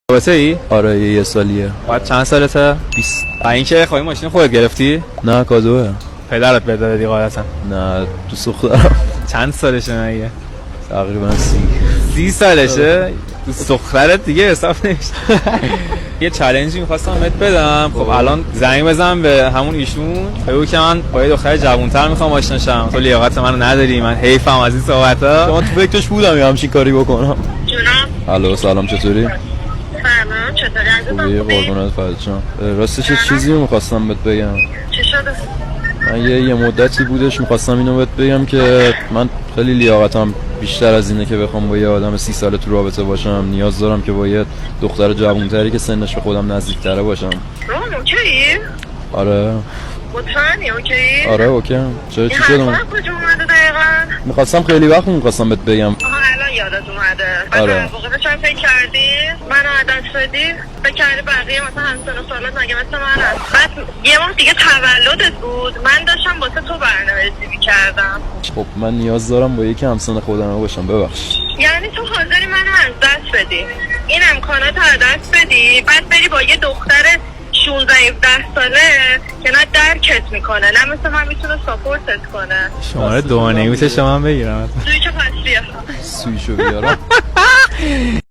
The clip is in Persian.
رابطه ای؟ آره یه سالیه. بعد چند سالته؟ 20. اینکه خواهی ماشین خودت گرفتی؟ نه کادوه. پدرت بهت داده قاعدتا؟ نه دوست دخترم. چند سالشه مگه؟ تقریبا 30 سالشه؟ دوست دخترت دیگه حساب نمیشه. یه چالنجی می‌خواستم بهت بدم. خب الان زنگ بزنم به همون ایشون بگو که من با یه دختر جوان‌تر می‌خوام آشنا شم. تو لیاقت منو نداری، من حیفم از این صحبت‌ها. شما تو فکرش بودم یه همچین کاری بکنم. جونم. الو سلام چطوری؟ سلام چطوری عزیزم؟ خوبی قربونت فرجان. راستش یه چیزی رو می‌خواستم بهت بگم. چی شده؟ من یه مدتی بودش می‌خواستم اینو بهت بگم که من خیلی لیاقتم بیشتر از اینه که بخوام با یه آدم 30 ساله تو رابطه باشم. نیاز دارم که با یه دختر جوان‌تری که سنش به خودم نزدیک‌تره باشم. اوکی؟ آره مطمئنی اوکی؟ آره اوکی. چرا چی این شد؟ حرفا کجا اومده دقیقا؟ می‌خواستم خیلی وقت می‌خواستم بهت بگم. الان یادت اومده. آره. بعد واقعا چند فکر کردی؟ منو عدد شدی؟ فکر کردی بقیه مثلا همسن و سالات مگه مثل منن؟ بعد یه ماه دیگه تولدت بود، من داشتم واسه تو برنامه‌ریزی می‌کردم. خب من نیاز دارم با یکی همسن خودم باشم. ببخش. یعنی تو حاضری منو از دست بدی؟ این امکانات رو از دست بدی؟ بعد بری با یه دختر 16-17 ساله که نه درکت میکنه نه مثل من میتونه ساپورتت کنه. شماره دوانیوت شما هم بگیرم. دوی چه پس بیا سویشو بیارم.